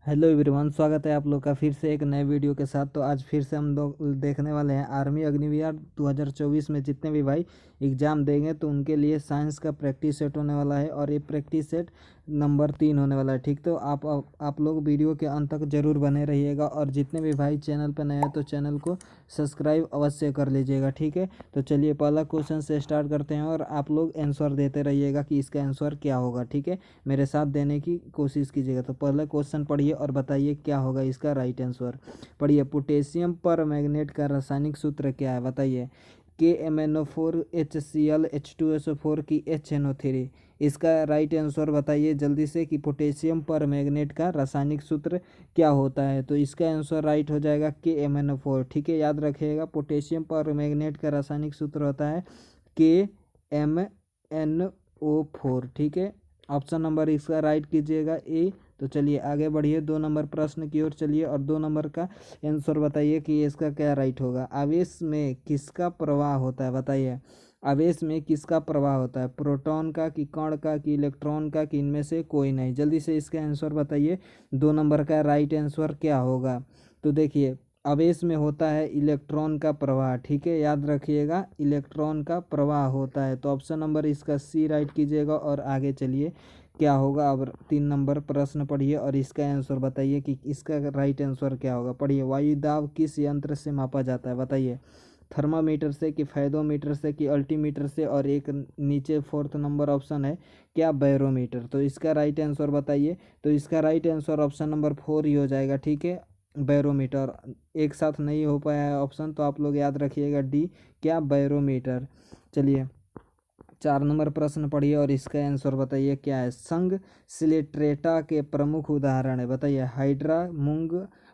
Hello everyone, स्वागत है आप लोग का फिर से एक नए वीडियो के साथ। तो आज फिर से हम लोग देखने वाले हैं आर्मी अग्निवीर 2024 में जितने भी भाई एग्ज़ाम देंगे तो उनके लिए साइंस का प्रैक्टिस सेट होने वाला है और ये प्रैक्टिस सेट नंबर 3 होने वाला है। ठीक, तो आप लोग वीडियो के अंत तक ज़रूर बने रहिएगा और जितने भी भाई चैनल पर नए हैं तो चैनल को सब्सक्राइब अवश्य कर लीजिएगा। ठीक है, तो चलिए पहला क्वेश्चन से स्टार्ट करते हैं और आप लोग आंसर देते रहिएगा कि इसका आंसर क्या होगा। ठीक है, मेरे साथ देने की कोशिश कीजिएगा। तो पहला क्वेश्चन पढ़िए और बताइए क्या होगा इसका राइट आंसर। पढ़िए, पोटेशियम पर मैग्नेट का रासायनिक सूत्र क्या है, बताइए। KMnO4HCl H2SO4 की HNO3। इसका राइट आंसर बताइए जल्दी से कि पोटेशियम पर मैग्नेट का रासायनिक सूत्र क्या होता है। तो इसका आंसर राइट हो जाएगा KMnO4। ठीक है, याद रखिएगा पोटेशियम पर मैग्नेट का रासायनिक सूत्र होता है KMnO4। ठीक है, ऑप्शन नंबर इसका राइट कीजिएगा ए। तो चलिए आगे बढ़िए 2 नंबर प्रश्न की ओर चलिए और 2 नंबर का आंसर बताइए कि इसका क्या राइट होगा। आवेश में किसका प्रवाह होता है, बताइए। आवेश में किसका प्रवाह होता है, प्रोटॉन का कि कण का कि इलेक्ट्रॉन का कि इनमें से कोई नहीं। जल्दी से इसका आंसर बताइए 2 नंबर का राइट आंसर क्या होगा। तो देखिए आवेश में होता है इलेक्ट्रॉन का प्रवाह। ठीक है, याद रखिएगा इलेक्ट्रॉन का प्रवाह होता है। तो ऑप्शन नंबर इसका सी राइट कीजिएगा और आगे चलिए क्या होगा। अब 3 नंबर प्रश्न पढ़िए और इसका आंसर बताइए कि इसका राइट आंसर क्या होगा। पढ़िए, वायु दाब किस यंत्र से मापा जाता है, बताइए। थर्मामीटर से कि फैदोमीटर से कि अल्टीमीटर से, और एक नीचे 4th नंबर ऑप्शन है क्या, बैरोमीटर। तो इसका राइट आंसर बताइए। तो इसका राइट आंसर ऑप्शन नंबर 4 ही हो जाएगा। ठीक है, बैरोमीटर। एक साथ नहीं हो पाया है ऑप्शन, तो आप लोग याद रखिएगा डी, क्या, बैरोमीटर। चलिए 4 नंबर प्रश्न पढ़िए और इसका आंसर बताइए क्या है। संघ सिलिट्रेटा के प्रमुख उदाहरण है, बताइए। हाइड्रा,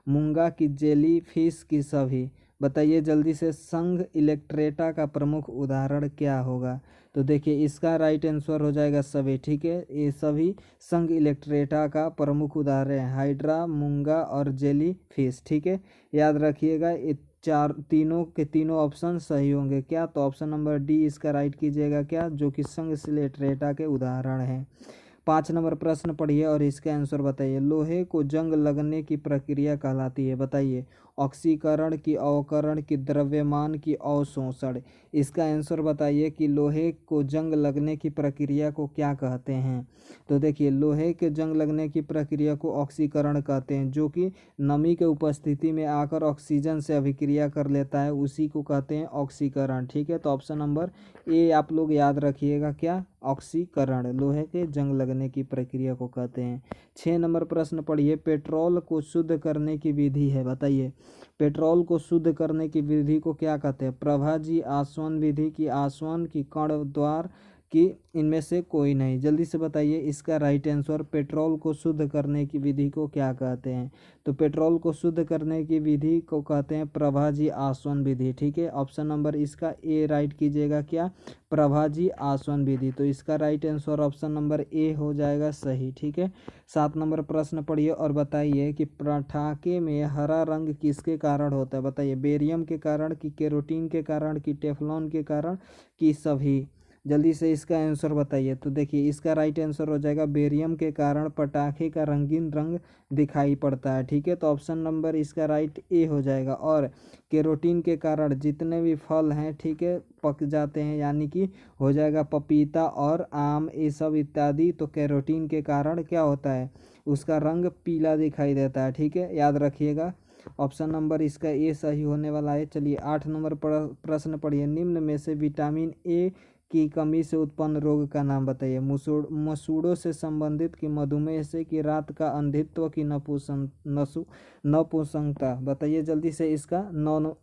मूंगा की जेली फिश की सभी। बताइए जल्दी से संघ इलेक्ट्रेटा का प्रमुख उदाहरण क्या होगा। तो देखिए इसका राइट आंसर हो जाएगा सभी। ठीक है, ये सभी संघ इलेक्ट्रेटा का प्रमुख उदाहरण है, हाइड्रा, मूंगा और जेली फिश। ठीक है, याद रखिएगा ये तीनों के तीनों ऑप्शन सही होंगे क्या। तो ऑप्शन नंबर डी इसका राइट कीजिएगा क्या, जो कि संघ सिलेट्रेटा के उदाहरण हैं। 5 नंबर प्रश्न पढ़िए और इसका आंसर बताइए। लोहे को जंग लगने की प्रक्रिया कहलाती है, बताइए। ऑक्सीकरण की, अवकरण की, द्रव्यमान की, अवशोषण। इसका आंसर बताइए कि लोहे को जंग लगने की प्रक्रिया को क्या कहते हैं। तो देखिए लोहे के जंग लगने की प्रक्रिया को ऑक्सीकरण कहते हैं, जो कि नमी के उपस्थिति में आकर ऑक्सीजन से अभिक्रिया कर लेता है, उसी को कहते हैं ऑक्सीकरण। ठीक है, तो ऑप्शन नंबर ए आप लोग याद रखिएगा क्या, ऑक्सीकरण लोहे के जंग लगने की प्रक्रिया को कहते हैं। 6 नंबर प्रश्न पढ़िए, पेट्रोल को शुद्ध करने की विधि है, बताइए। पेट्रोल को शुद्ध करने की विधि को क्या कहते हैं, प्रभाजी, आसवन विधि की, आसवन की, कण द्वार की, इनमें से कोई नहीं। जल्दी से बताइए इसका राइट आंसर, पेट्रोल को शुद्ध करने की विधि को क्या कहते हैं। तो पेट्रोल को शुद्ध करने की विधि को कहते हैं प्रभाजी आसवन विधि। ठीक है, ऑप्शन नंबर इसका ए राइट कीजिएगा क्या, प्रभाजी आसवन विधि। तो इसका right answer option number A हो जाएगा सही। ठीक है, 7 नंबर प्रश्न पढ़िए और बताइए कि पटाखे में हरा रंग किसके कारण होता है, बताइए। बेरियम के कारण कि केरोटीन के कारण कि टेफ्लॉन के कारण कि सभी। जल्दी से इसका आंसर बताइए। तो देखिए इसका राइट आंसर हो जाएगा बेरियम के कारण पटाखे का रंगीन रंग दिखाई पड़ता है। ठीक है, तो ऑप्शन नंबर इसका राइट ए हो जाएगा। और केरोटीन के कारण जितने भी फल हैं, ठीक है, पक जाते हैं, यानी कि हो जाएगा पपीता और आम, ये सब इत्यादि। तो केरोटीन के कारण क्या होता है, उसका रंग पीला दिखाई देता है। ठीक है, याद रखिएगा ऑप्शन नंबर इसका ए सही होने वाला है। चलिए 8 नंबर प्रश्न पढ़िए, निम्न में से विटामिन ए की कमी से उत्पन्न रोग का नाम बताइए। मसूड़ों से संबंधित कि मधुमेह से कि रात का अंधित्व की नपुंसकता। बताइए जल्दी से इसका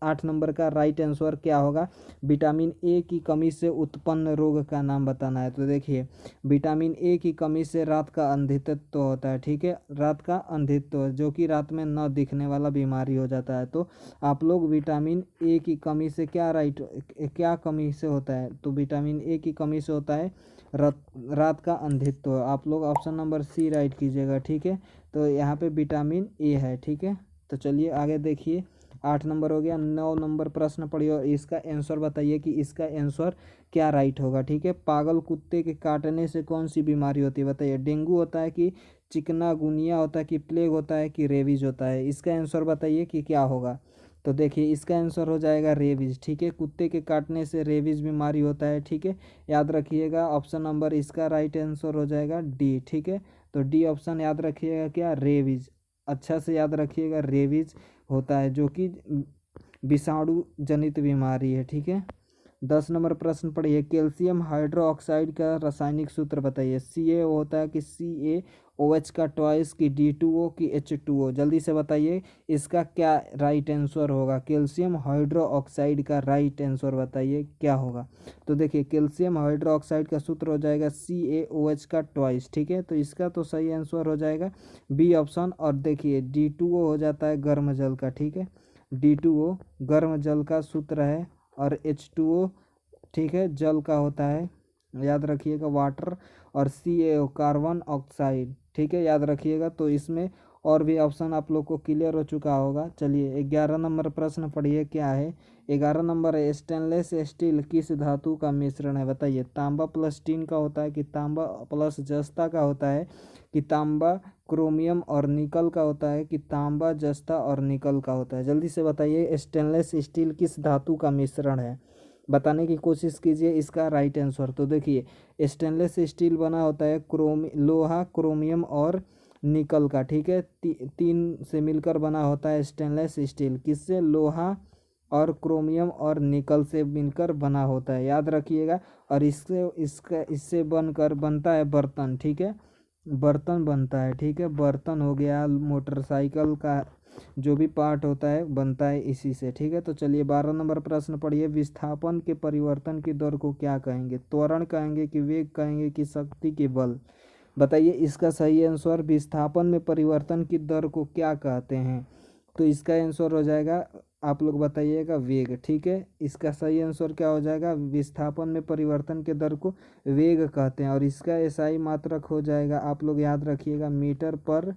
8 नंबर का राइट आंसर क्या होगा। विटामिन ए की कमी से उत्पन्न रोग का नाम बताना है। तो देखिए विटामिन ए की कमी से रात का अंधित्व होता है। ठीक है, रात का अंधित्व जो कि रात में न दिखने वाला बीमारी हो जाता है। तो आप लोग विटामिन ए की कमी से क्या कमी से होता है, तो विटामिन ए की कमी से होता है रात का अंधित्व। आप लोग ऑप्शन नंबर सी राइट कीजिएगा। ठीक है, तो यहाँ पे विटामिन ए है। ठीक है, तो चलिए आगे देखिए 8 नंबर हो गया। 9 नंबर प्रश्न पढ़िए और इसका आंसर बताइए कि इसका आंसर क्या राइट होगा। ठीक है, पागल कुत्ते के काटने से कौन सी बीमारी होती है बताइए। डेंगू होता है कि चिकनागुनिया होता है कि प्लेग होता है कि रेबीज होता है। इसका आंसर बताइए कि क्या होगा। तो देखिए इसका आंसर हो जाएगा रेबीज। ठीक है, कुत्ते के काटने से रेबीज बीमारी होता है। ठीक है, याद रखिएगा ऑप्शन नंबर इसका राइट आंसर हो जाएगा डी। ठीक है, तो डी ऑप्शन याद रखिएगा क्या, रेबीज। अच्छा से याद रखिएगा, रेबीज होता है जो कि विषाणु जनित बीमारी है। ठीक है, 10 नंबर प्रश्न पढ़िए। कैल्शियम हाइड्रोक्साइड का रासायनिक सूत्र बताइए। CaO होता है कि CaOH का ट्वाइस की D2O की H2O। जल्दी से बताइए इसका क्या राइट आंसर होगा। कैल्शियम हाइड्रोक्साइड का राइट आंसर बताइए क्या होगा। तो देखिए कैल्शियम हाइड्रोक्साइड का सूत्र हो जाएगा CaOH का ट्वाइस। ठीक है, तो इसका तो सही आंसर हो जाएगा बी ऑप्शन। और देखिए D2O हो जाता है गर्म जल का। ठीक है, D2O गर्म जल का सूत्र है और H2O ठीक है जल का होता है, याद रखिएगा वाटर। और CaO कार्बन ऑक्साइड। ठीक है, याद रखिएगा। तो इसमें और भी ऑप्शन आप लोग को क्लियर हो चुका होगा। चलिए 11 नंबर प्रश्न पढ़िए क्या है। 11 नंबर है, स्टेनलेस स्टील किस धातु का मिश्रण है बताइए। तांबा प्लस टीन का होता है कि तांबा प्लस जस्ता का होता है कि तांबा क्रोमियम और निकल का होता है कि तांबा जस्ता और निकल का होता है। जल्दी से बताइए स्टेनलेस स्टील किस धातु का मिश्रण है, बताने की कोशिश कीजिए इसका राइट आंसर। तो देखिए स्टेनलेस स्टील बना होता है लोहा, क्रोमियम और निकल का। ठीक है, तीन से मिलकर बना होता है स्टेनलेस स्टील। किससे, लोहा और क्रोमियम और निकल से मिलकर बना होता है, याद रखिएगा। और इससे बनकर बनता है बर्तन। ठीक है, बर्तन बनता है। ठीक है, बर्तन हो गया, मोटरसाइकिल का जो भी पार्ट होता है बनता है इसी से। ठीक है, तो चलिए 12 नंबर प्रश्न पढ़िए। विस्थापन के परिवर्तन की दर को क्या कहेंगे। त्वरण कहेंगे कि वेग कहेंगे कि शक्ति के बल। बताइए इसका सही आंसर। विस्थापन में परिवर्तन की दर को क्या कहते हैं। तो इसका आंसर हो जाएगा, आप लोग बताइएगा वेग। ठीक है, इसका सही आंसर क्या हो जाएगा, विस्थापन में परिवर्तन के दर को वेग कहते हैं। और इसका SI मात्रक हो जाएगा, आप लोग याद रखिएगा, मीटर पर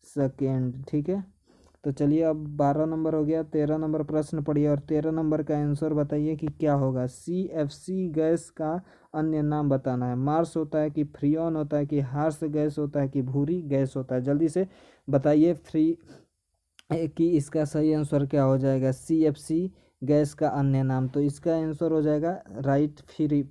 सेकेंड। ठीक है, तो चलिए अब 12 नंबर हो गया। 13 नंबर प्रश्न पढ़िए और 13 नंबर का आंसर बताइए कि क्या होगा। CFC गैस का अन्य नाम बताना है। मार्स होता है कि फ्रियॉन होता है कि हार्स गैस होता है कि भूरी गैस होता है। जल्दी से बताइए कि इसका सही आंसर क्या हो जाएगा। CFC गैस का अन्य नाम, तो इसका आंसर हो जाएगा राइट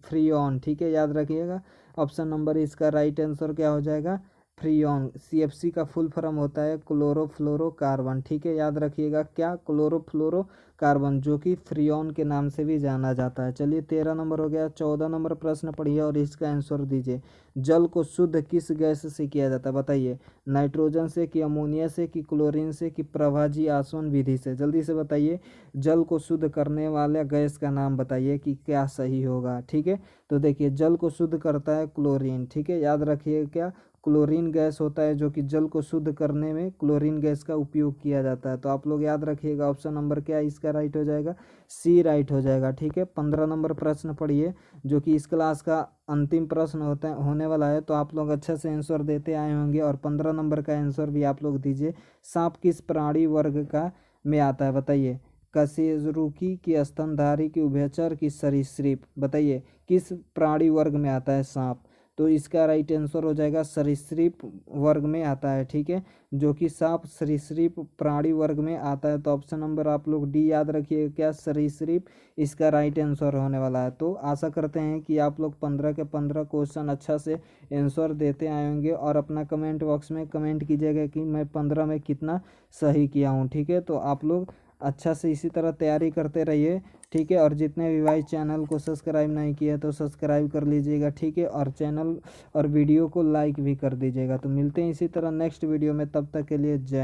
फ्रियॉन। ठीक है, याद रखिएगा ऑप्शन नंबर इसका राइट आंसर क्या हो जाएगा, फ्रियॉन। CFC का फुल फॉर्म होता है क्लोरोफ्लोरोकार्बन। ठीक है, याद रखिएगा क्या, क्लोरोफ्लोरोकार्बन, जो कि फ्रियॉन के नाम से भी जाना जाता है। चलिए 13 नंबर हो गया। 14 नंबर प्रश्न पढ़िए और इसका आंसर दीजिए। जल को शुद्ध किस गैस से किया जाता है बताइए। नाइट्रोजन से कि अमोनिया से कि क्लोरीन से कि प्रभाजी आसवन विधि से। जल्दी से बताइए जल को शुद्ध करने वाले गैस का नाम बताइए कि क्या सही होगा। ठीक है, तो देखिए जल को शुद्ध करता है क्लोरीन। ठीक है, याद रखिए क्या, क्लोरीन गैस होता है जो कि जल को शुद्ध करने में क्लोरीन गैस का उपयोग किया जाता है। तो आप लोग याद रखिएगा ऑप्शन नंबर क्या इसका राइट हो जाएगा, C राइट हो जाएगा। ठीक है, 15 नंबर प्रश्न पढ़िए जो कि इस क्लास का अंतिम प्रश्न होने वाला है। तो आप लोग अच्छा से आंसर देते आए होंगे और 15 नंबर का आंसर भी आप लोग दीजिए। सांप किस प्राणी वर्ग का में आता है बताइए। कशेरुकी की, स्तनधारी की, उभयचर की, सरीसृप। बताइए किस प्राणी वर्ग में आता है सांप। तो इसका राइट आंसर हो जाएगा सरीसृप वर्ग में आता है। ठीक है, जो कि सांप सरीसृप प्राणी वर्ग में आता है। तो ऑप्शन नंबर आप लोग डी याद रखिए क्या, सरीसृप इसका राइट आंसर होने वाला है। तो आशा करते हैं कि आप लोग 15 के 15 क्वेश्चन अच्छा से आंसर देते आए होंगे और अपना कमेंट बॉक्स में कमेंट कीजिएगा कि मैं 15 में कितना सही किया हूँ। ठीक है, तो आप लोग अच्छा से इसी तरह तैयारी करते रहिए। ठीक है, और जितने भी भाई चैनल को सब्सक्राइब नहीं किया तो सब्सक्राइब कर लीजिएगा। ठीक है, और चैनल और वीडियो को लाइक भी कर दीजिएगा। तो मिलते हैं इसी तरह नेक्स्ट वीडियो में, तब तक के लिए जय।